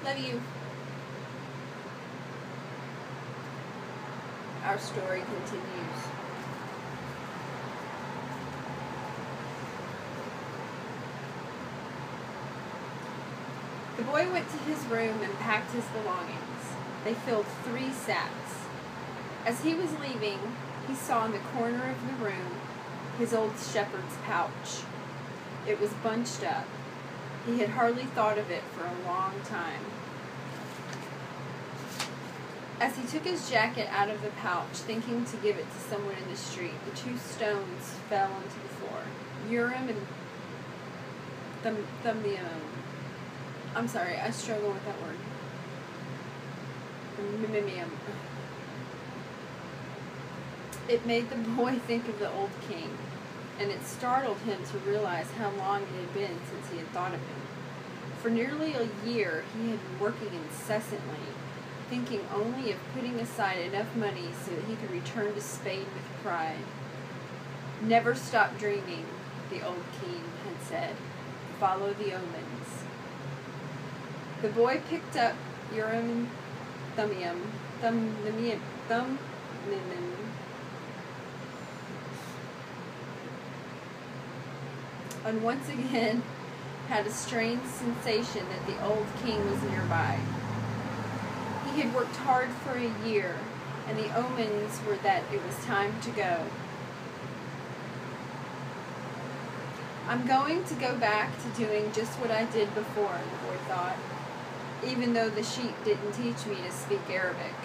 Love you. Our story continues. The boy went to his room and packed his belongings. They filled 3 sacks. As he was leaving, he saw in the corner of the room his old shepherd's pouch. It was bunched up. He had hardly thought of it for a long time. As he took his jacket out of the pouch, thinking to give it to someone in the street, the 2 stones fell onto the floor. Urim and Thummim. I'm sorry, I struggle with that word. Mimium. It made the boy think of the old king, and it startled him to realize how long it had been since he had thought of him. For nearly a year, he had been working incessantly, thinking only of putting aside enough money so that he could return to Spain with pride. Never stop dreaming, the old king had said. Follow the omens. The boy picked up Urim and Thummim, and once again had a strange sensation that the old king was nearby. He had worked hard for a year, and the omens were that it was time to go. I'm going to go back to doing just what I did before, the boy thought, even though the sheep didn't teach me to speak Arabic.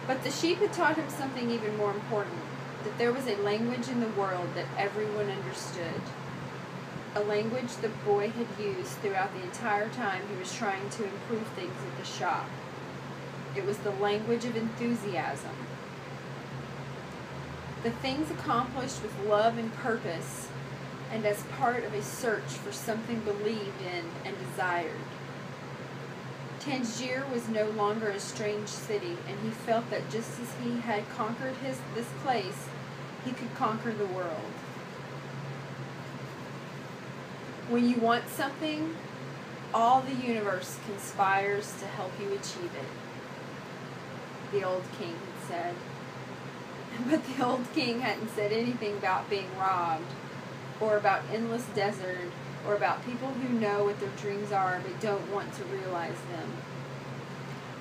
But the sheep had taught him something even more important, that there was a language in the world that everyone understood. A language the boy had used throughout the entire time he was trying to improve things at the shop. It was the language of enthusiasm. The things accomplished with love and purpose, and as part of a search for something believed in and desired. Tangier was no longer a strange city, and he felt that just as he had conquered this place, he could conquer the world. When you want something, all the universe conspires to help you achieve it, the old king had said. But the old king hadn't said anything about being robbed, or about endless desert, or about people who know what their dreams are but don't want to realize them.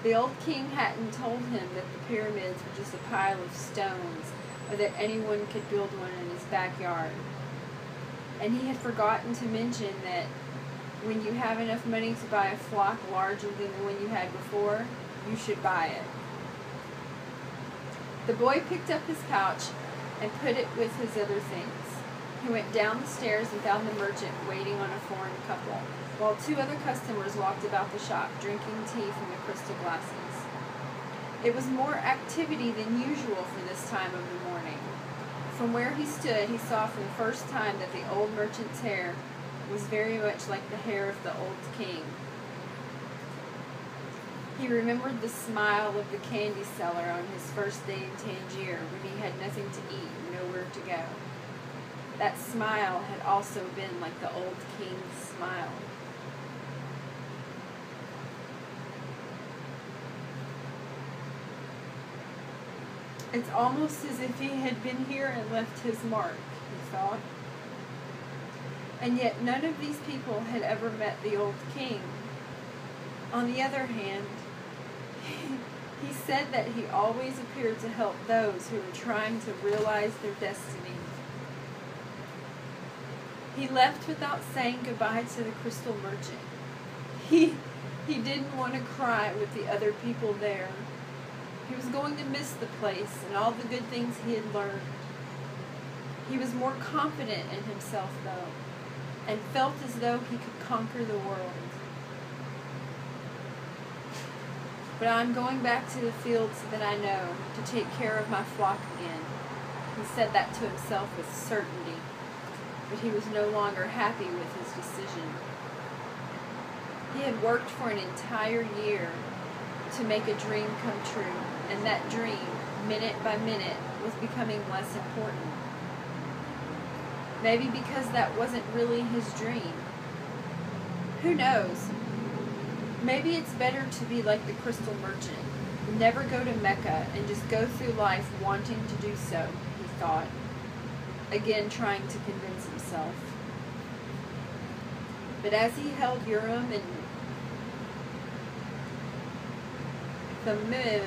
The old king hadn't told him that the pyramids were just a pile of stones, or that anyone could build one in his backyard. And he had forgotten to mention that when you have enough money to buy a flock larger than the one you had before, you should buy it. The boy picked up his pouch and put it with his other things. He went down the stairs and found the merchant waiting on a foreign couple, while 2 other customers walked about the shop, drinking tea from the crystal glasses. It was more activity than usual for this time of the morning. From where he stood, he saw for the first time that the old merchant's hair was very much like the hair of the old king. He remembered the smile of the candy seller on his first day in Tangier when he had nothing to eat and nowhere to go. That smile had also been like the old king's smile. It's almost as if he had been here and left his mark, he thought. And yet none of these people had ever met the old king. On the other hand, he said that he always appeared to help those who were trying to realize their destiny. He left without saying goodbye to the crystal merchant. He didn't want to cry with the other people there. He was going to miss the place and all the good things he had learned. He was more confident in himself, though, and felt as though he could conquer the world. But I'm going back to the fields that I know to take care of my flock again. He said that to himself with certainty, but he was no longer happy with his decision. He had worked for an entire year to make a dream come true, and that dream, minute by minute, was becoming less important. Maybe because that wasn't really his dream. Who knows? Maybe it's better to be like the crystal merchant, never go to Mecca, and just go through life wanting to do so, he thought, again trying to convince himself. But as he held Urim and Thummim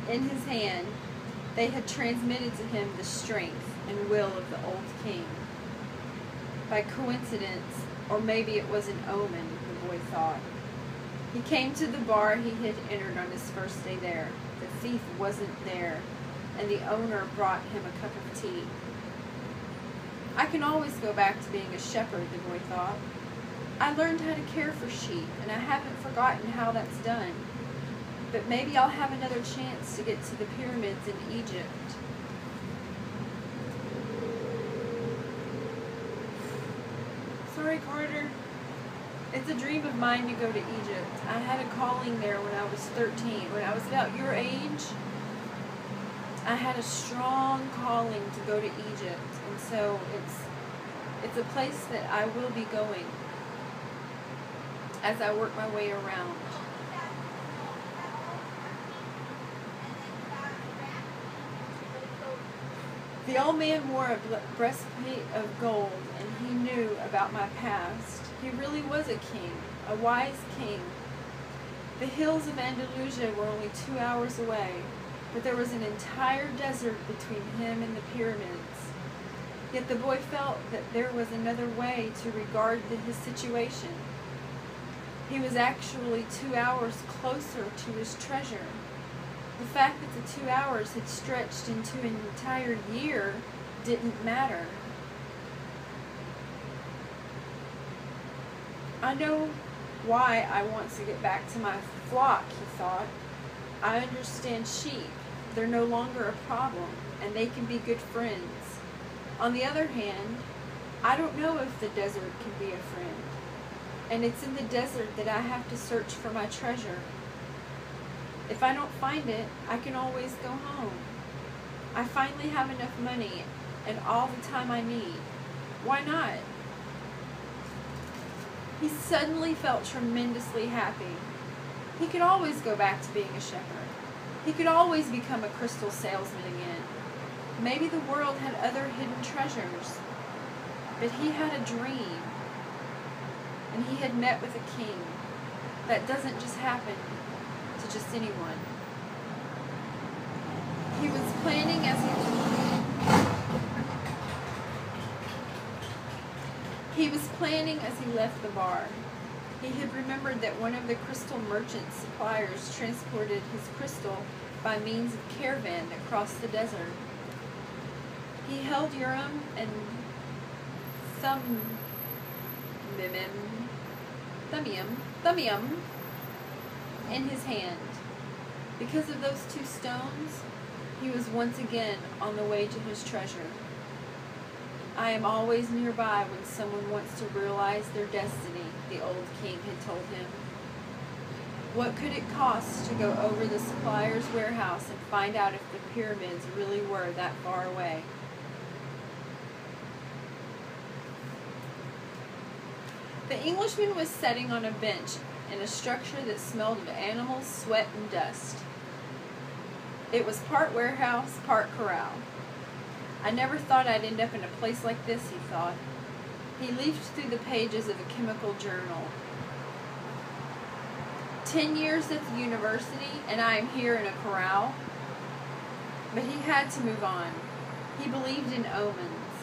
in his hand, they had transmitted to him the strength and will of the old king. By coincidence, or maybe it was an omen, the boy thought. He came to the bar he had entered on his first day there. The thief wasn't there, and the owner brought him a cup of tea. I can always go back to being a shepherd, the boy thought. I learned how to care for sheep, and I haven't forgotten how that's done. But maybe I'll have another chance to get to the pyramids in Egypt. Sorry, Carter. It's a dream of mine to go to Egypt. I had a calling there when I was 13. When I was about your age, I had a strong calling to go to Egypt. And so it's a place that I will be going as I work my way around. The old man wore a breastplate of gold, and he knew about my past. He really was a king, a wise king. The hills of Andalusia were only 2 hours away, but there was an entire desert between him and the pyramids. Yet the boy felt that there was another way to regard his situation. He was actually 2 hours closer to his treasure. The fact that the 2 hours had stretched into an entire year didn't matter. I know why I want to get back to my flock, he thought. I understand sheep. They're no longer a problem, and they can be good friends. On the other hand, I don't know if the desert can be a friend. And it's in the desert that I have to search for my treasure. If I don't find it, I can always go home. I finally have enough money and all the time I need. Why not? He suddenly felt tremendously happy. He could always go back to being a shepherd. He could always become a crystal salesman again. Maybe the world had other hidden treasures. But he had a dream. And he had met with a king. That doesn't just happen to just anyone. He was planning as he left the bar. He had remembered that one of the crystal merchant suppliers transported his crystal by means of caravan that crossed the desert. He held Urim and Thummim in his hand. Because of those two stones, he was once again on the way to his treasure. I am always nearby when someone wants to realize their destiny, the old king had told him. What could it cost to go over the supplier's warehouse and find out if the pyramids really were that far away? The Englishman was sitting on a bench in a structure that smelled of animals, sweat, and dust. It was part warehouse, part corral. I never thought I'd end up in a place like this, he thought. He leafed through the pages of a chemical journal. 10 years at the university, and I am here in a corral. But he had to move on. He believed in omens.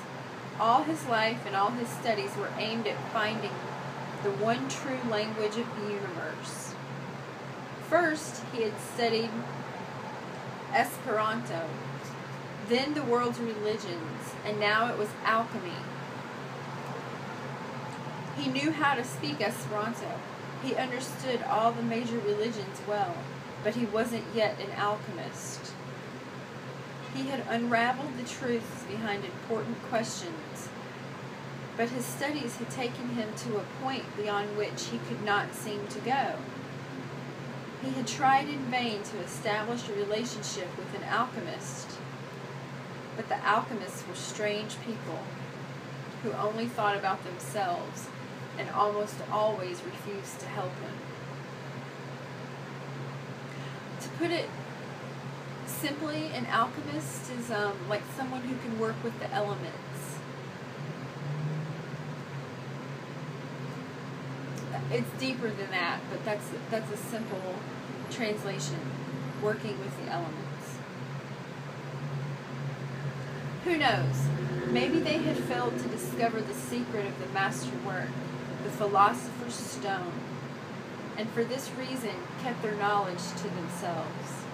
All his life and all his studies were aimed at finding the one true language of the universe. First, he had studied Esperanto, then the world's religions, and now it was alchemy. He knew how to speak Esperanto. He understood all the major religions well, but he wasn't yet an alchemist. He had unraveled the truths behind important questions, but his studies had taken him to a point beyond which he could not seem to go. He had tried in vain to establish a relationship with an alchemist, but the alchemists were strange people. who only thought about themselves and almost always refused to help him. To put it simply, an alchemist is like someone who can work with the elements. It's deeper than that, but that's a simple translation. Working with the elements. Who knows? Maybe they had failed to discover the secret of the masterwork, the philosopher's stone, and for this reason kept their knowledge to themselves.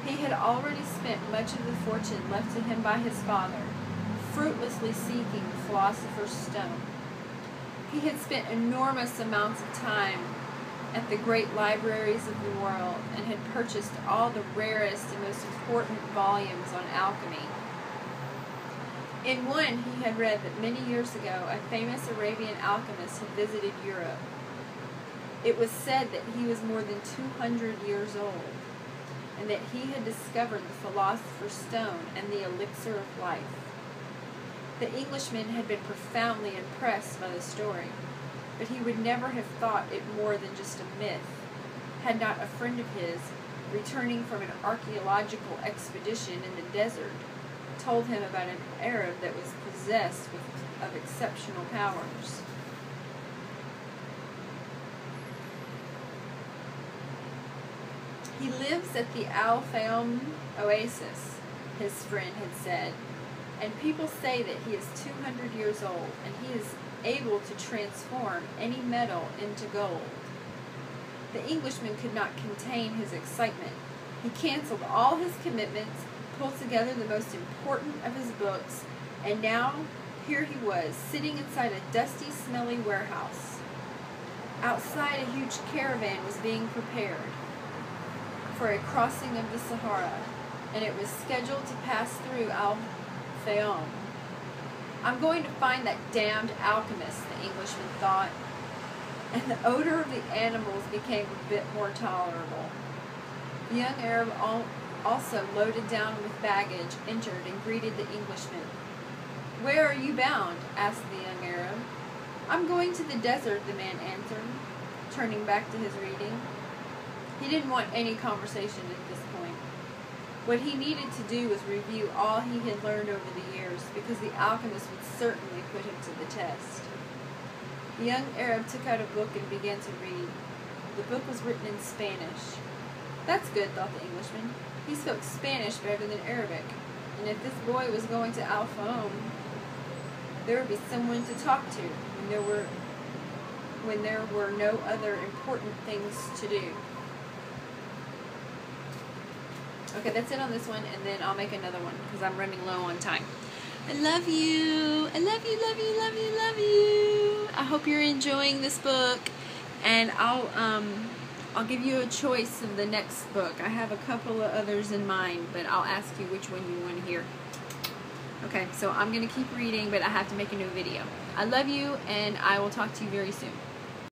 He had already spent much of the fortune left to him by his father, fruitlessly seeking the philosopher's stone. He had spent enormous amounts of time at the great libraries of the world and had purchased all the rarest and most important volumes on alchemy. In one, he had read that many years ago a famous Arabian alchemist had visited Europe. It was said that he was more than 200 years old, and that he had discovered the philosopher's stone and the elixir of life. The Englishman had been profoundly impressed by the story, but he would never have thought it more than just a myth, had not a friend of his, returning from an archaeological expedition in the desert, told him about an Arab that was possessed of exceptional powers. He lives at the Al-Fayoum oasis, his friend had said, and people say that he is 200 years old, and he is able to transform any metal into gold. The Englishman could not contain his excitement. He canceled all his commitments, pulled together the most important of his books, and now here he was, sitting inside a dusty, smelly warehouse. Outside, a huge caravan was being prepared for a crossing of the Sahara, and it was scheduled to pass through Al-Fayoum. I'm going to find that damned alchemist, the Englishman thought, and the odor of the animals became a bit more tolerable. The young Arab also loaded down with baggage, entered and greeted the Englishman. "Where are you bound?" asked the young Arab. "I'm going to the desert," the man answered, turning back to his reading. He didn't want any conversation at this point. What he needed to do was review all he had learned over the years, because the alchemist would certainly put him to the test. The young Arab took out a book and began to read. The book was written in Spanish. That's good, thought the Englishman. He spoke Spanish better than Arabic, and if this boy was going to Al-Fayoum, there would be someone to talk to when there were no other important things to do. Okay, that's it on this one, and then I'll make another one because I'm running low on time. I love you. I love you, love you, love you, love you. I hope you're enjoying this book, and I'll give you a choice of the next book. I have a couple of others in mind, but I'll ask you which one you want to hear. Okay, so I'm going to keep reading, but I have to make a new video. I love you, and I will talk to you very soon.